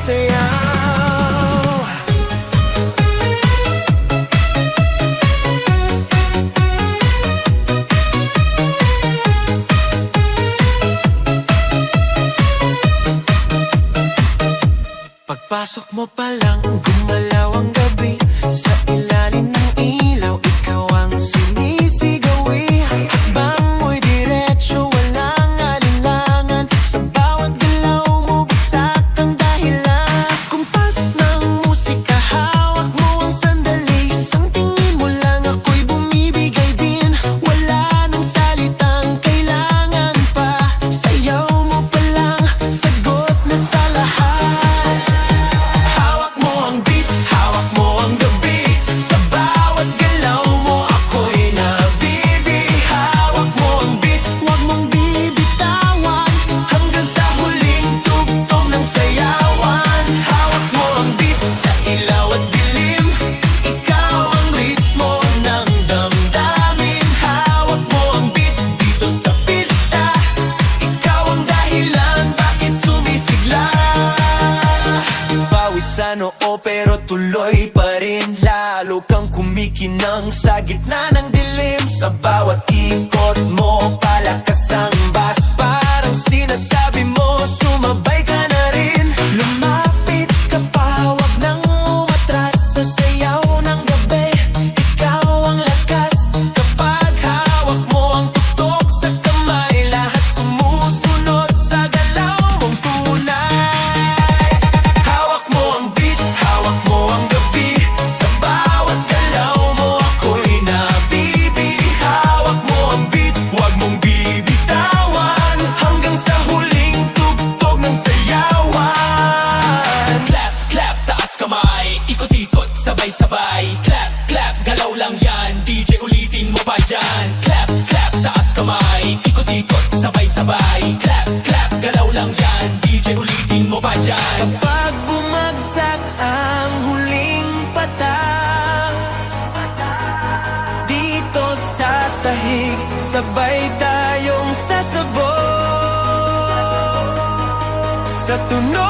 sayaw. Pagpasok mo pa lang, gumalaw ang gabi. Sa ilalim ng ilaw, ikaw ang sinisigawi. Hakbang mo'y diretso, walang alinlangan. Sa bawat galaw mo, bagsak ang dahilan. Sa kumpas ng musika, hawak mo ang sandali. Isang tingin mo lang, ako'y bumibigay din. Wala nang salitang kailangan pa. Sayaw mo pa lang, sagot na sa lahat. Sa noo pero tuloy pa rin. Lalo kang kumikinang sa gitna ng dilim. Sa bawat ikot mo, palakas ang bass. Parang sinasabi mo, sumabay ka na rin. Lumapit ka pa, wag nang umatras. Sa sayaw ng gabi, ikaw ang lakas. Kapag hawak mo ang tuktok sa kamay, lahat sumusunod sa galaw mong tunay. Sabay, clap, clap, galaw lang yan. DJ ulitin mo pa dyan. Clap, clap, taas kamay. Ikot-ikot, sabay-sabay. Clap, clap, galaw lang yan. DJ ulitin mo pa dyan. Kapag bumagsak ang huling patak, dito sa sahig, sabay tayong sasabog sa tunog